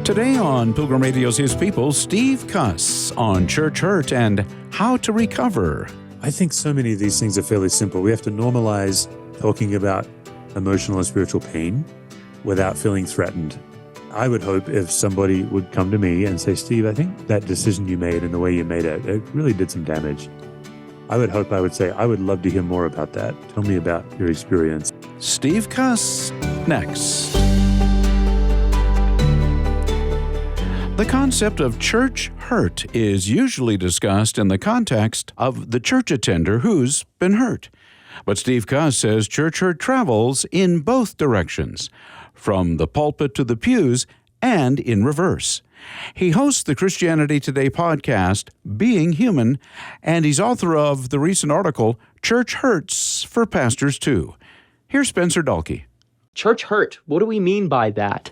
Today on Pilgrim Radio's His People, Steve Cuss on church hurt and how to recover. I think so many of these things are fairly simple. We have to normalize talking about emotional and spiritual pain without feeling threatened. I would hope if somebody would come to me and say, Steve, I think that decision you made and the way you made it really did some damage. I would hope I would say, I would love to hear more about that. Tell me about your experience. Steve Cuss, next. The concept of church hurt is usually discussed in the context of the church attender who's been hurt. But Steve Cuss says church hurt travels in both directions, from the pulpit to the pews and in reverse. He hosts the Christianity Today podcast, Being Human, and he's author of the recent article, Church Hurts for Pastors Too. Here's Spencer Dalkey. Church hurt, what do we mean by that?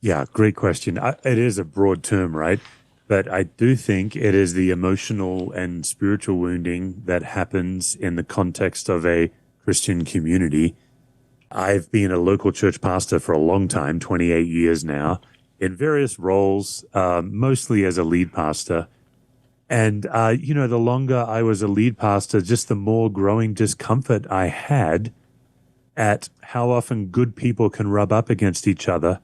Yeah, great question. It is a broad term, right? But I do think it is the emotional and spiritual wounding that happens in the context of a Christian community. I've been a local church pastor for a long time, 28 years now, in various roles, mostly as a lead pastor. And, the longer I was a lead pastor, just the more growing discomfort I had at how often good people can rub up against each other.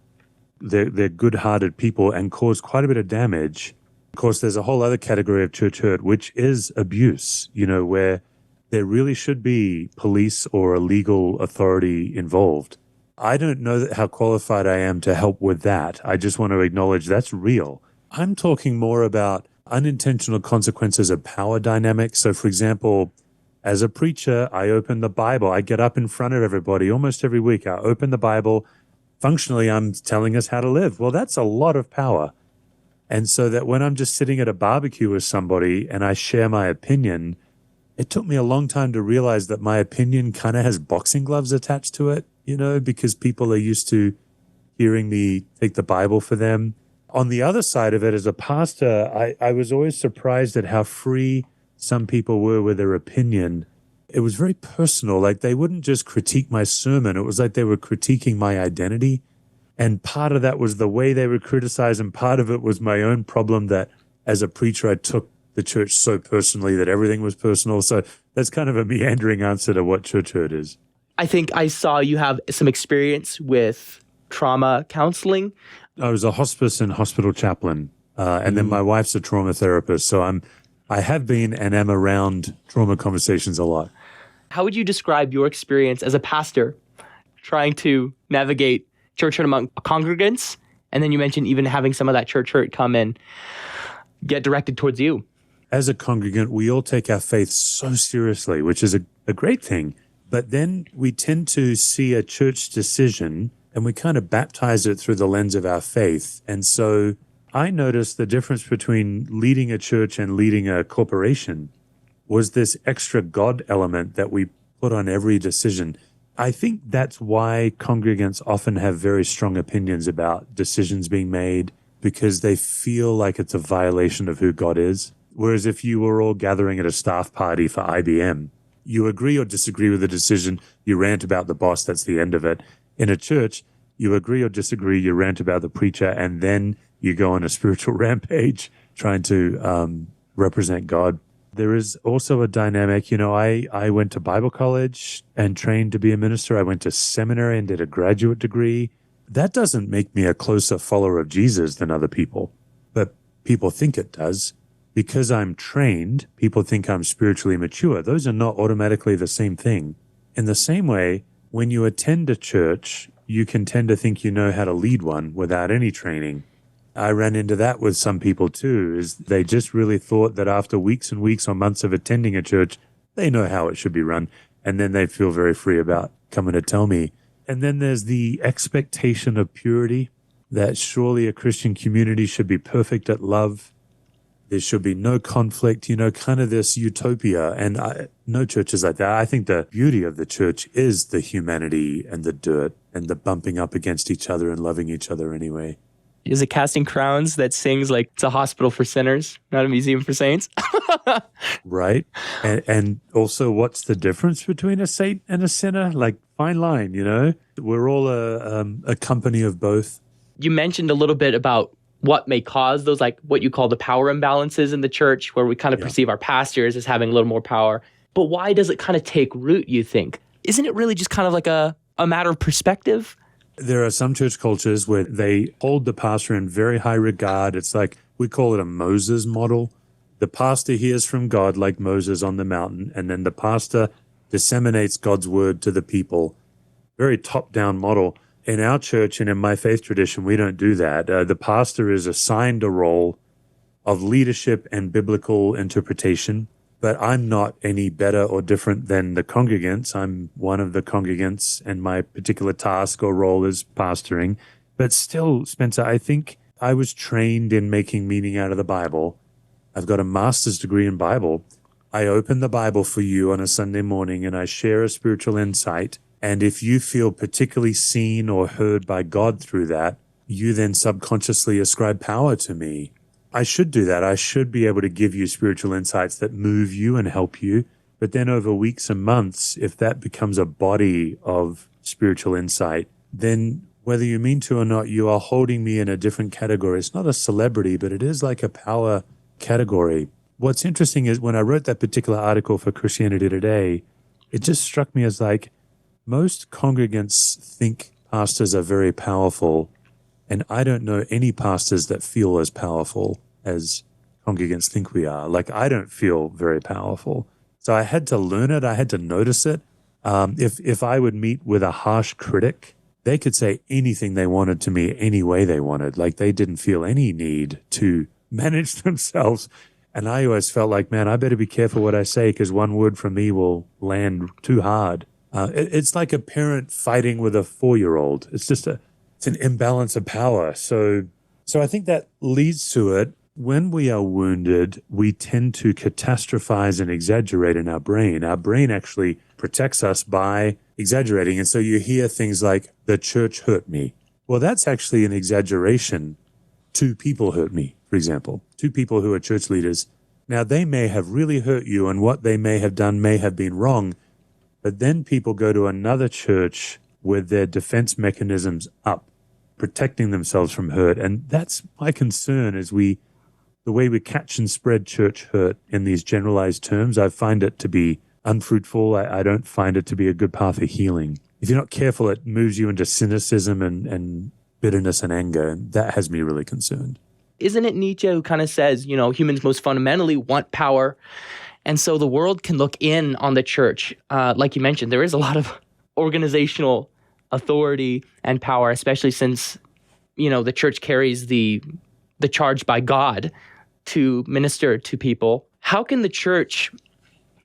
They're good-hearted people and cause quite a bit of damage. Of course, there's a whole other category of church hurt, which is abuse, where there really should be police or a legal authority involved. I don't know how qualified I am to help with that. I just want to acknowledge that's real. I'm talking more about unintentional consequences of power dynamics. So, for example, as a preacher, I open the Bible. I get up in front of everybody almost every week. I open the Bible. Functionally, I'm telling us how to live. Well, that's a lot of power. And so that when I'm just sitting at a barbecue with somebody and I share my opinion, it took me a long time to realize that my opinion kind of has boxing gloves attached to it, because people are used to hearing me take the Bible for them. On the other side of it, as a pastor, I was always surprised at how free some people were with their opinion. It was very personal. Like they wouldn't just critique my sermon. It was like they were critiquing my identity. And part of that was the way they were criticized. And part of it was my own problem that as a preacher, I took the church so personally that everything was personal. So that's kind of a meandering answer to what church hurt is. I think I saw you have some experience with trauma counseling. I was a hospice and hospital chaplain. And then my wife's a trauma therapist. So I have been and am around trauma conversations a lot. How would you describe your experience as a pastor trying to navigate church hurt among congregants? And then you mentioned even having some of that church hurt come and get directed towards you. As a congregant, we all take our faith so seriously, which is a great thing. But then we tend to see a church decision and we kind of baptize it through the lens of our faith. And so I noticed the difference between leading a church and leading a corporation was this extra God element that we put on every decision. I think that's why congregants often have very strong opinions about decisions being made because they feel like it's a violation of who God is. Whereas if you were all gathering at a staff party for IBM, you agree or disagree with the decision, you rant about the boss, that's the end of it. In a church, you agree or disagree, you rant about the preacher, and then you go on a spiritual rampage trying to represent God. There is also a dynamic, I went to Bible college and trained to be a minister. I went to seminary and did a graduate degree. That doesn't make me a closer follower of Jesus than other people, but people think it does. Because I'm trained, people think I'm spiritually mature. Those are not automatically the same thing. In the same way, when you attend a church, you can tend to think you know how to lead one without any training. I ran into that with some people too, is they just really thought that after weeks and weeks or months of attending a church, they know how it should be run. And then they feel very free about coming to tell me. And then there's the expectation of purity, that surely a Christian community should be perfect at love. There should be no conflict, kind of this utopia. And no church is like that. I think the beauty of the church is the humanity and the dirt and the bumping up against each other and loving each other anyway. Is it Casting Crowns that sings like it's a hospital for sinners, not a museum for saints? Right. And also, what's the difference between a saint and a sinner? Like, fine line, We're all a company of both. You mentioned a little bit about what may cause those, like what you call the power imbalances in the church, where we kind of perceive our pastors as having a little more power. But why does it kind of take root, you think? Isn't it really just kind of like a matter of perspective? There are some church cultures where they hold the pastor in very high regard. It's like, we call it a Moses model. The pastor hears from God like Moses on the mountain, and then the pastor disseminates God's word to the people. Very top-down model. In our church and in my faith tradition, we don't do that. The pastor is assigned a role of leadership and biblical interpretation, but I'm not any better or different than the congregants. I'm one of the congregants, and my particular task or role is pastoring. But still, Spencer, I think I was trained in making meaning out of the Bible. I've got a master's degree in Bible. I open the Bible for you on a Sunday morning and I share a spiritual insight. And if you feel particularly seen or heard by God through that, you then subconsciously ascribe power to me. I should do that. I should be able to give you spiritual insights that move you and help you. But then over weeks and months, if that becomes a body of spiritual insight, then whether you mean to or not, you are holding me in a different category. It's not a celebrity, but it is like a power category. What's interesting is when I wrote that particular article for Christianity Today, it just struck me as like, most congregants think pastors are very powerful, and I don't know any pastors that feel as powerful as congregants think we are. Like, I don't feel very powerful. So I had to learn it. I had to notice it. If I would meet with a harsh critic, they could say anything they wanted to me any way they wanted. Like, they didn't feel any need to manage themselves. And I always felt like, man, I better be careful what I say, because one word from me will land too hard. It's like a parent fighting with a 4-year-old. It's an imbalance of power. So I think that leads to it. When we are wounded, we tend to catastrophize and exaggerate in our brain. Our brain actually protects us by exaggerating. And so you hear things like, the church hurt me. Well, that's actually an exaggeration. 2 people hurt me, for example. 2 people who are church leaders. Now, they may have really hurt you, and what they may have done may have been wrong. But then people go to another church with their defense mechanisms up, protecting themselves from hurt. And that's my concern, is the way we catch and spread church hurt in these generalized terms. I find it to be unfruitful. I don't find it to be a good path of healing. If you're not careful, it moves you into cynicism and bitterness and anger. And that has me really concerned. Isn't it Nietzsche who kind of says, humans most fundamentally want power? And so the world can look in on the church. Like you mentioned, there is a lot of organizational authority and power, especially since, the church carries the charge by God to minister to people. How can the church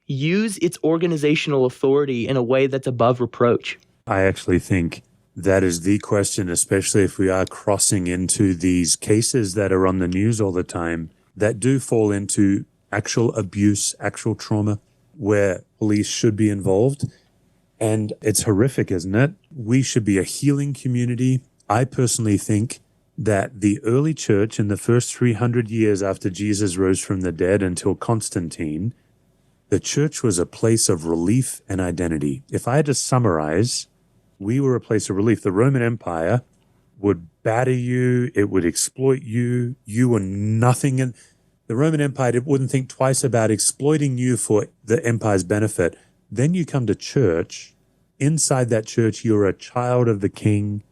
use its organizational authority in a way that's above reproach? I actually think that is the question, especially if we are crossing into these cases that are on the news all the time that do fall into actual abuse, actual trauma, where police should be involved. And it's horrific, isn't it? We should be a healing community. I personally think that the early church in the first 300 years after Jesus rose from the dead until Constantine, the church was a place of relief and identity. If I had to summarize, we were a place of relief. The Roman Empire would batter you. It would exploit you. You were nothing. And the Roman Empire wouldn't think twice about exploiting you for the empire's benefit. Then you come to church. Inside that church, you're a child of the king.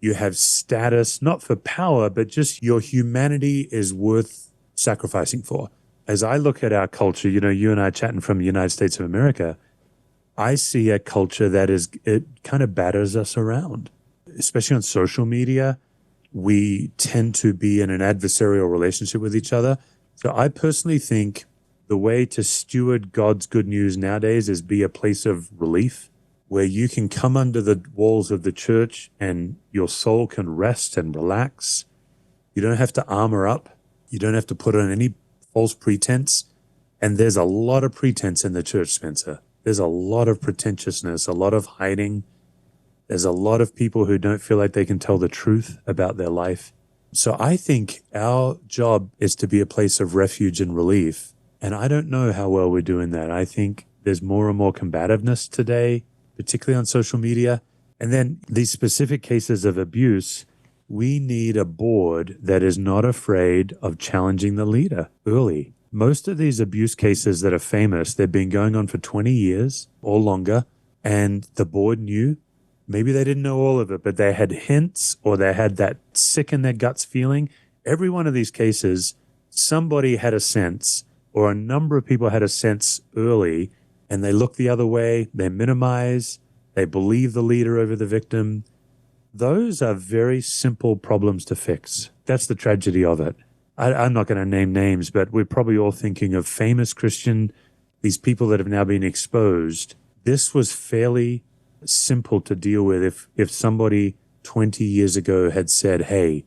You have status, not for power, but just your humanity is worth sacrificing for. As I look at our culture, you and I chatting from the United States of America, I see a culture that it kind of batters us around, especially on social media. We tend to be in an adversarial relationship with each other. So I personally think the way to steward God's good news nowadays is be a place of relief, where you can come under the walls of the church and your soul can rest and relax. You don't have to armor up. You don't have to put on any false pretense. And there's a lot of pretense in the church, Spencer. There's a lot of pretentiousness, a lot of hiding. There's a lot of people who don't feel like they can tell the truth about their life. So I think our job is to be a place of refuge and relief. And I don't know how well we're doing that. I think there's more and more combativeness today, particularly on social media. And then these specific cases of abuse, we need a board that is not afraid of challenging the leader early. Most of these abuse cases that are famous, they've been going on for 20 years or longer, and the board knew. Maybe they didn't know all of it, but they had hints, or they had that sick in their guts feeling. Every one of these cases, somebody had a sense, or a number of people had a sense early, and they look the other way, they minimize, they believe the leader over the victim. Those are very simple problems to fix. That's the tragedy of it. I'm not going to name names, but we're probably all thinking of famous Christian, these people that have now been exposed. This was fairly simple to deal with if somebody 20 years ago had said, hey,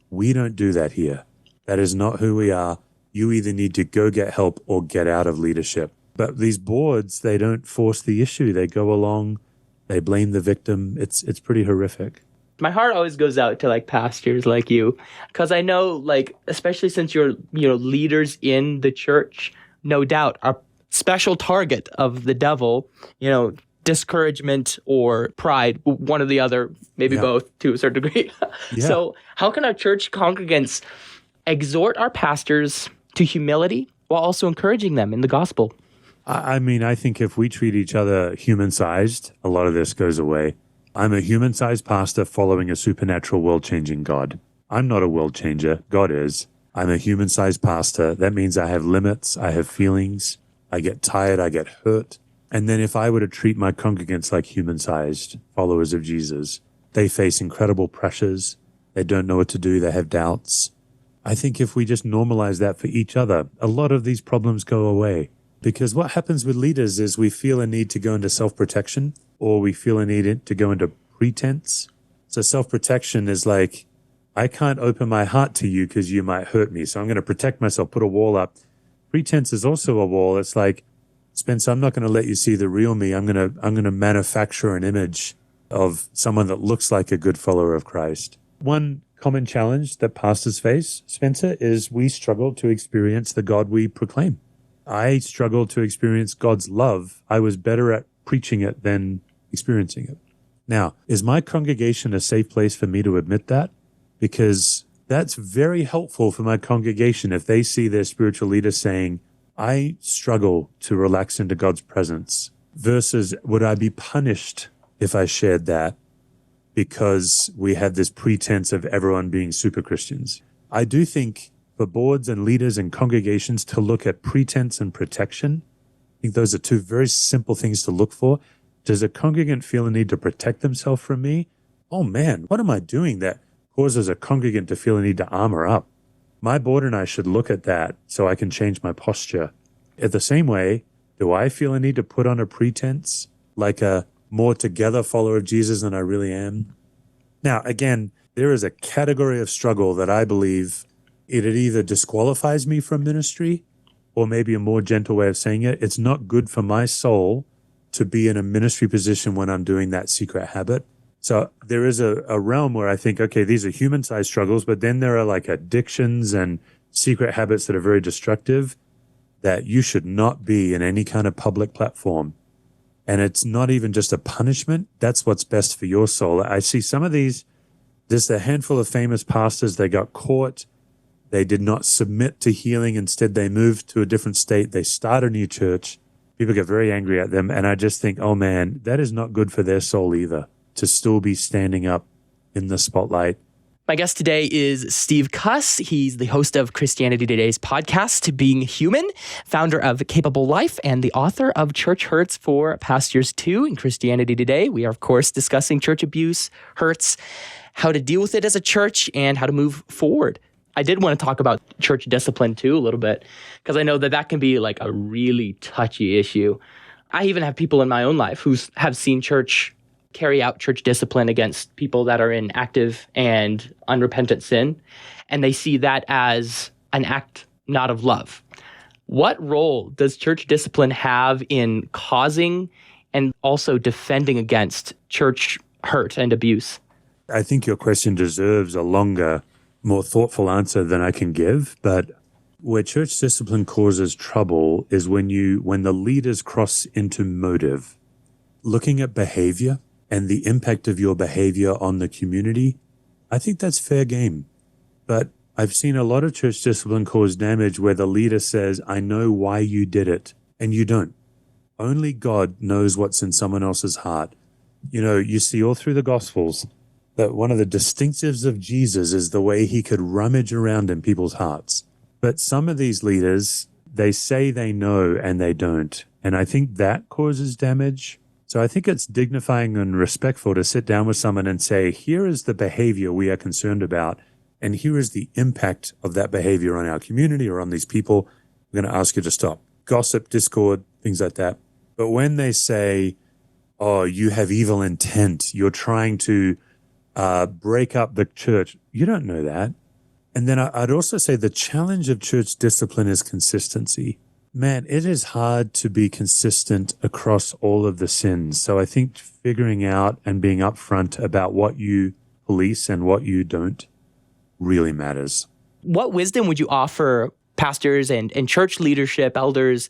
we don't do that here. That is not who we are. You either need to go get help or get out of leadership. But these boards, they don't force the issue. They go along, they blame the victim. It's pretty horrific. My heart always goes out to like pastors like you, because I know, like, especially since you're leaders in the church, no doubt are special target of the devil, discouragement or pride, one or the other, maybe both to a certain degree. So how can our church congregants exhort our pastors to humility while also encouraging them in the gospel? I mean, I think if we treat each other human-sized, a lot of this goes away. I'm a human-sized pastor following a supernatural world-changing God. I'm not a world changer. God is. I'm a human-sized pastor. That means I have limits. I have feelings. I get tired. I get hurt. And then if I were to treat my congregants like human-sized followers of Jesus, they face incredible pressures. They don't know what to do. They have doubts. I think if we just normalize that for each other, a lot of these problems go away. Because what happens with leaders is we feel a need to go into self-protection, or we feel a need to go into pretense. So self-protection is like, I can't open my heart to you because you might hurt me. So I'm going to protect myself, put a wall up. Pretense is also a wall. It's like, Spencer, I'm not going to let you see the real me. I'm going to manufacture an image of someone that looks like a good follower of Christ. One common challenge that pastors face, Spencer, is we struggle to experience the God we proclaim. I struggle to experience God's love. I was better at preaching it than experiencing it. Now, is my congregation a safe place for me to admit that? Because that's very helpful for my congregation if they see their spiritual leader saying, I struggle to relax into God's presence, versus would I be punished if I shared that because we have this pretense of everyone being super Christians? I do think for boards and leaders and congregations to look at pretense and protection, I think those are two very simple things to look for. Does a congregant feel a need to protect themselves from me? Oh man, what am I doing that causes a congregant to feel a need to armor up? My board and I should look at that so I can change my posture. In the same way, do I feel a need to put on a pretense, like a more together follower of Jesus than I really am? Now, again, there is a category of struggle that I believe it either disqualifies me from ministry, or maybe a more gentle way of saying it, it's not good for my soul to be in a ministry position when I'm doing that secret habit. So there is a realm where I think, okay, these are human-sized struggles, but then there are like addictions and secret habits that are very destructive that you should not be in any kind of public platform. And it's not even just a punishment. That's what's best for your soul. I see some of these, there's a handful of famous pastors, they got caught. They did not submit to healing. Instead, they moved to a different state. They started a new church. People get very angry at them. And I just think, oh man, that is not good for their soul either, to still be standing up in the spotlight. My guest today is Steve Cuss. He's the host of Christianity Today's podcast, Being Human, founder of Capable Life, and the author of Church Hurts for Pastors Too. In Christianity Today, we are, of course, discussing church abuse, hurts, how to deal with it as a church, and how to move forward. I did want to talk about church discipline too a little bit, because I know that can be like a really touchy issue. I even have people in my own life who have seen church carry out church discipline against people that are in active and unrepentant sin, and they see that as an act not of love. What role does church discipline have in causing and also defending against church hurt and abuse? I think your question deserves a longer, more thoughtful answer than I can give, but where church discipline causes trouble is when the leaders cross into motive. Looking at behavior and the impact of your behavior on the community I think that's fair game. But I've seen a lot of church discipline cause damage where the leader says, I know why you did it, and you don't. Only God knows what's in someone else's heart. You know, you see all through the Gospels that one of the distinctives of Jesus is the way he could rummage around in people's hearts. But some of these leaders, they say they know and they don't. And I think that causes damage. So I think it's dignifying and respectful to sit down with someone and say, here is the behavior we are concerned about, and here is the impact of that behavior on our community or on these people. We're going to ask you to stop. Gossip, discord, things like that. But when they say, oh, you have evil intent, you're trying to break up the church, you don't know that. And then I'd also say the challenge of church discipline is consistency. Man, it is hard to be consistent across all of the sins. So I think figuring out and being upfront about what you police and what you don't really matters. What wisdom would you offer pastors and church leadership, elders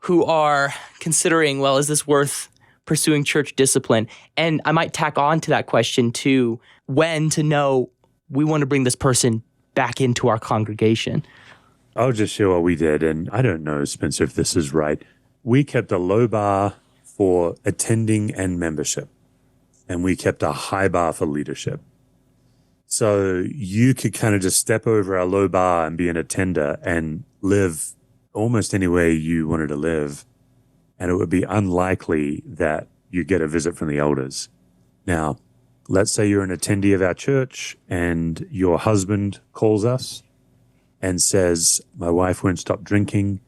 who are considering, well, is this worth pursuing church discipline? And I might tack on to that question too, when to know we want to bring this person back into our congregation. I'll just share what we did. And I don't know, Spencer, if this is right. We kept a low bar for attending and membership, and we kept a high bar for leadership. So you could kind of just step over our low bar and be an attender and live almost any way you wanted to live. And it would be unlikely that you get a visit from the elders. Now, let's say you're an attendee of our church and your husband calls us and says, my wife won't stop drinking.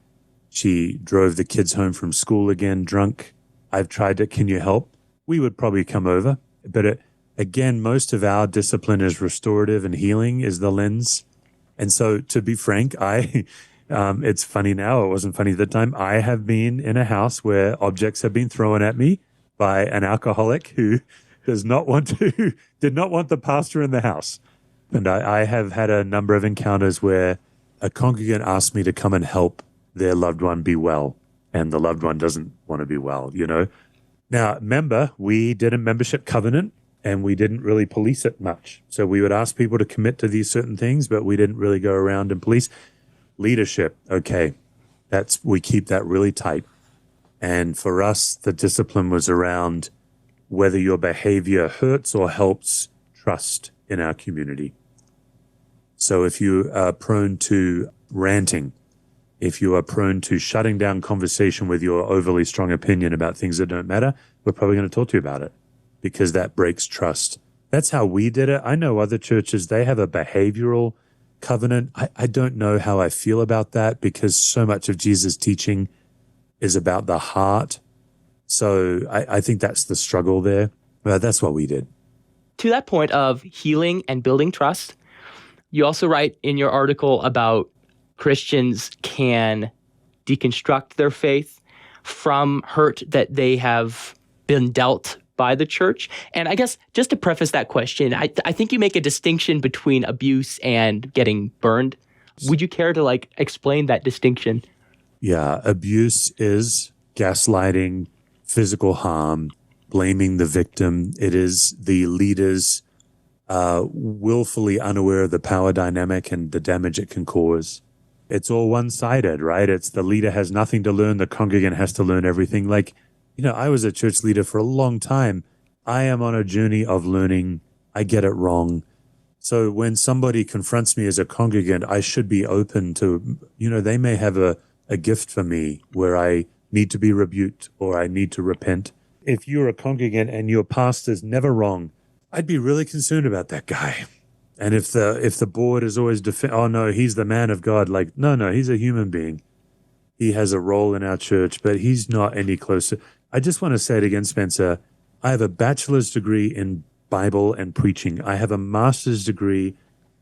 She drove the kids home from school again, drunk. I've tried it. Can you help? We would probably come over. But again, most of our discipline is restorative and healing is the lens. And so to be frank, it's funny now. It wasn't funny at the time. I have been in a house where objects have been thrown at me by an alcoholic who did not want the pastor in the house. And I have had a number of encounters where a congregant asked me to come and help their loved one be well, and the loved one doesn't want to be well, you know. Now, remember, we did a membership covenant, and we didn't really police it much. So we would ask people to commit to these certain things, but we didn't really go around and police. Leadership, okay, we keep that really tight. And for us, the discipline was around whether your behavior hurts or helps trust in our community. So if you are prone to ranting, if you are prone to shutting down conversation with your overly strong opinion about things that don't matter, we're probably going to talk to you about it because that breaks trust. That's how we did it. I know other churches, they have a behavioral covenant. I don't know how I feel about that because so much of Jesus' teaching is about the heart. So I think that's the struggle there. But that's what we did. To that point of healing and building trust, you also write in your article about Christians can deconstruct their faith from hurt that they have been dealt by the church. And I guess just to preface that question, I think you make a distinction between abuse and getting burned. Would you care to explain that distinction? Yeah, abuse is gaslighting, physical harm, blaming the victim. It is the leaders willfully unaware of the power dynamic and the damage it can cause. It's all one-sided, right? It's the leader has nothing to learn. The congregant has to learn everything. I was a church leader for a long time. I am on a journey of learning. I get it wrong. So when somebody confronts me as a congregant, I should be open to, they may have a gift for me where I need to be rebuked or I need to repent. If you're a congregant and your pastor's never wrong, I'd be really concerned about that guy. And if the board is always oh no, he's the man of God, no, he's a human being. He has a role in our church, but he's not any closer. I just want to say it again, Spencer. I have a bachelor's degree in Bible and preaching. I have a master's degree.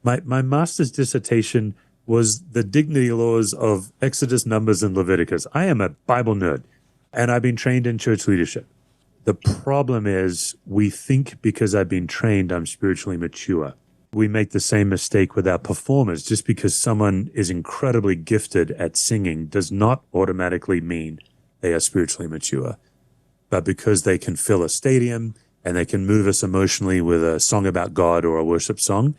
My master's dissertation was the dignity laws of Exodus, Numbers, and Leviticus. I am a Bible nerd, and I've been trained in church leadership. The problem is we think because I've been trained, I'm spiritually mature. We make the same mistake with our performers. Just because someone is incredibly gifted at singing does not automatically mean they are spiritually mature. But because they can fill a stadium and they can move us emotionally with a song about God or a worship song,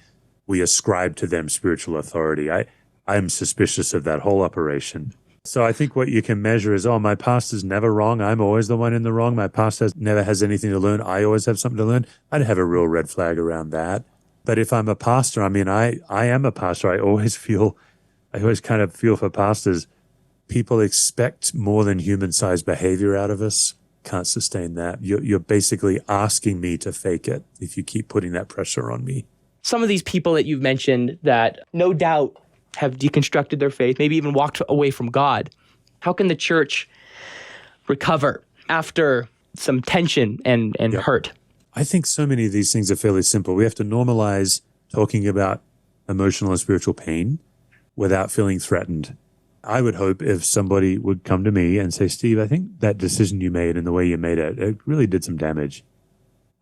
we ascribe to them spiritual authority. I'm suspicious of that whole operation. So I think what you can measure is, oh, my pastor's never wrong. I'm always the one in the wrong. My pastor never has anything to learn. I always have something to learn. I'd have a real red flag around that. But if I'm a pastor, I mean, I am a pastor. I always kind of feel for pastors. People expect more than human-sized behavior out of us. Can't sustain that. You're basically asking me to fake it if you keep putting that pressure on me. Some of these people that you've mentioned that no doubt have deconstructed their faith, maybe even walked away from God. How can the church recover after some tension and hurt? I think so many of these things are fairly simple. We have to normalize talking about emotional and spiritual pain without feeling threatened. I would hope if somebody would come to me and say, Steve, I think that decision you made and the way you made it, it really did some damage.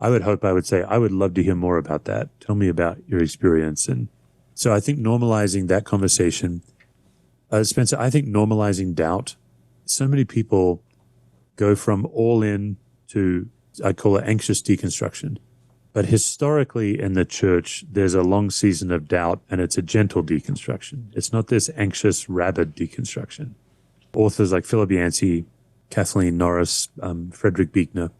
I would say, I would love to hear more about that. Tell me about your experience. And so I think normalizing that conversation, Spencer, I think normalizing doubt. So many people go from all in to, I call it anxious deconstruction. But historically in the church, there's a long season of doubt, and it's a gentle deconstruction. It's not this anxious, rabid deconstruction. Authors like Philip Yancey, Kathleen Norris, Frederick Buechner,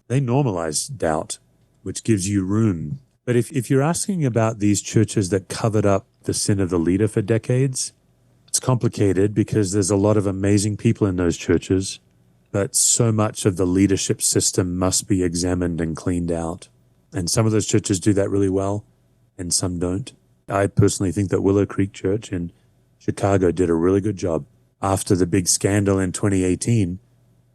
they normalize doubt, which gives you room. But if you're asking about these churches that covered up the sin of the leader for decades, it's complicated because there's a lot of amazing people in those churches, but so much of the leadership system must be examined and cleaned out. And some of those churches do that really well, and some don't. I personally think that Willow Creek Church in Chicago did a really good job. After the big scandal in 2018,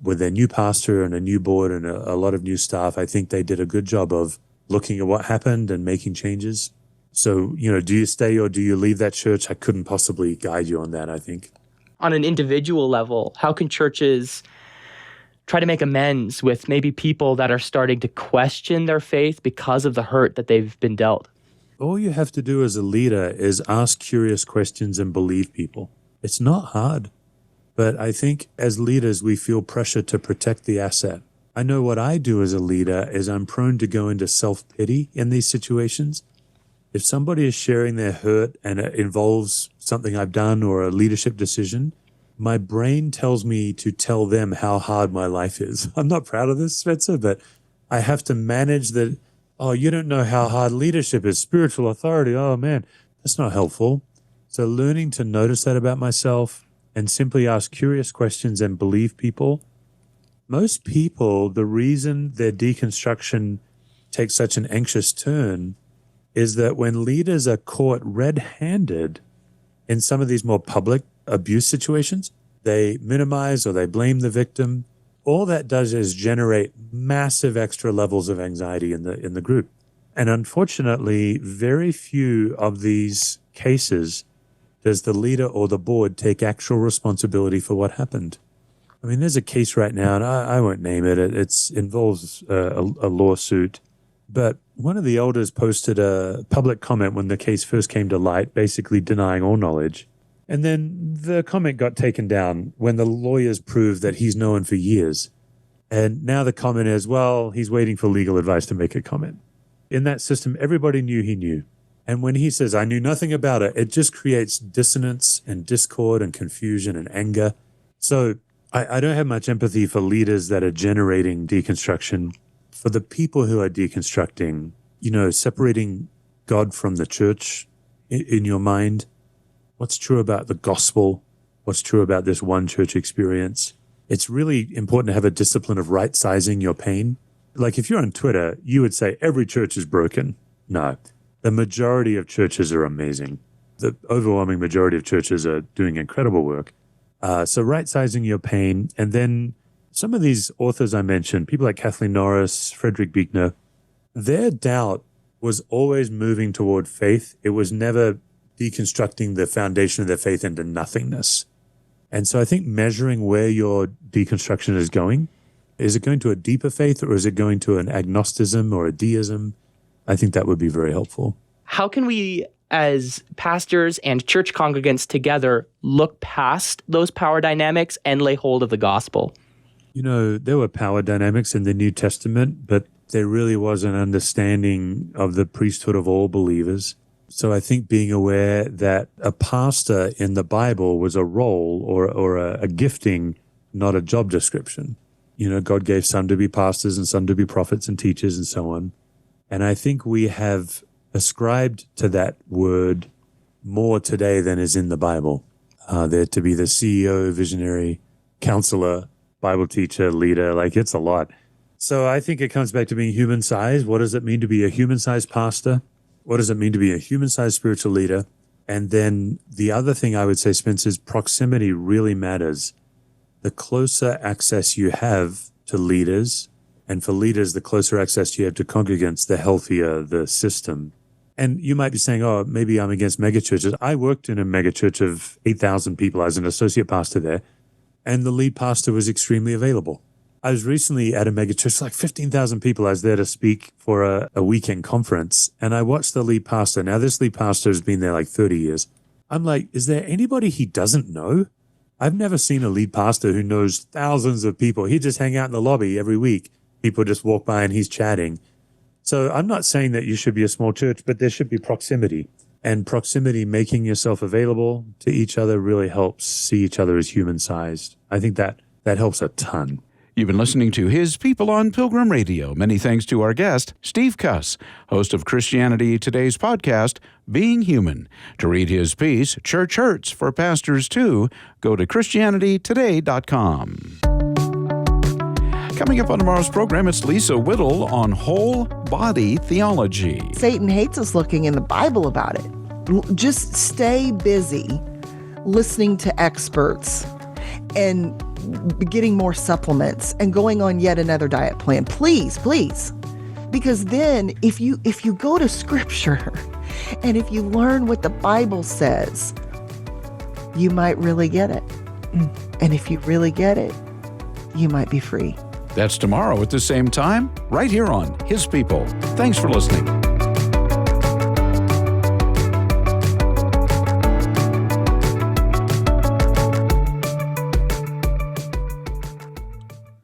with their new pastor and a new board and a lot of new staff, I think they did a good job of looking at what happened and making changes. So, do you stay or do you leave that church? I couldn't possibly guide you on that, I think. On an individual level, how can churches try to make amends with maybe people that are starting to question their faith because of the hurt that they've been dealt? All you have to do as a leader is ask curious questions and believe people. It's not hard. But I think as leaders, we feel pressure to protect the asset. I know what I do as a leader is I'm prone to go into self-pity in these situations. If somebody is sharing their hurt and it involves something I've done or a leadership decision, my brain tells me to tell them how hard my life is. I'm not proud of this, Spencer, but I have to manage that. Oh, you don't know how hard leadership is, spiritual authority. Oh, man, that's not helpful. So learning to notice that about myself and simply ask curious questions and believe people. Most people, the reason their deconstruction takes such an anxious turn is that when leaders are caught red-handed in some of these more public abuse situations, they minimize or they blame the victim. All that does is generate massive extra levels of anxiety in the group. And unfortunately, very few of these cases does the leader or the board take actual responsibility for what happened. I mean, there's a case right now, and I won't name it. It involves a lawsuit. But one of the elders posted a public comment when the case first came to light, basically denying all knowledge. And then the comment got taken down when the lawyers proved that he's known for years. And now the comment is, well, he's waiting for legal advice to make a comment. In that system, everybody knew he knew. And when he says, I knew nothing about it, it just creates dissonance and discord and confusion and anger. So I don't have much empathy for leaders that are generating deconstruction. For the people who are deconstructing, separating God from the church in your mind. What's true about the gospel? What's true about this one church experience? It's really important to have a discipline of right-sizing your pain. Like if you're on Twitter, you would say every church is broken. No, the majority of churches are amazing. The overwhelming majority of churches are doing incredible work. So right-sizing your pain. And then some of these authors I mentioned, people like Kathleen Norris, Frederick Buechner, their doubt was always moving toward faith. It was never deconstructing the foundation of their faith into nothingness. And so I think measuring where your deconstruction is it going to a deeper faith or is it going to an agnosticism or a deism? I think that would be very helpful. How can we, as pastors and church congregants together, look past those power dynamics and lay hold of the gospel? There were power dynamics in the New Testament, but there really was an understanding of the priesthood of all believers. So I think being aware that a pastor in the Bible was a role or a gifting, not a job description. You know, God gave some to be pastors and some to be prophets and teachers and so on. And I think we have ascribed to that word more today than is in the Bible. There to be the CEO, visionary, counselor, Bible teacher, leader, like it's a lot. So I think it comes back to being human-sized. What does it mean to be a human-sized pastor? What does it mean to be a human-sized spiritual leader? And then the other thing I would say, Spence, is proximity really matters. The closer access you have to leaders, and for leaders, the closer access you have to congregants, the healthier the system. And you might be saying, oh, maybe I'm against megachurches. I worked in a megachurch of 8,000 people as an associate pastor there, and the lead pastor was extremely available. I was recently at a megachurch, like 15,000 people. I was there to speak for a weekend conference, and I watched the lead pastor. Now, this lead pastor has been there like 30 years. I'm like, is there anybody he doesn't know? I've never seen a lead pastor who knows thousands of people. He'd just hang out in the lobby every week. People just walk by and he's chatting. So I'm not saying that you should be a small church, but there should be proximity. And proximity, making yourself available to each other, really helps see each other as human-sized. I think that helps a ton. You've been listening to His People on Pilgrim Radio. Many thanks to our guest, Steve Cuss, host of Christianity Today's podcast, Being Human. To read his piece, Church Hurts for Pastors Too, go to ChristianityToday.com. Coming up on tomorrow's program, it's Lisa Whittle on whole body theology. Satan hates us looking in the Bible about it. Just stay busy listening to experts and getting more supplements and going on yet another diet plan. Please. Because then if you go to Scripture and if you learn what the Bible says, you might really get it. And if you really get it, you might be free. That's tomorrow at the same time, right here on His People. Thanks for listening.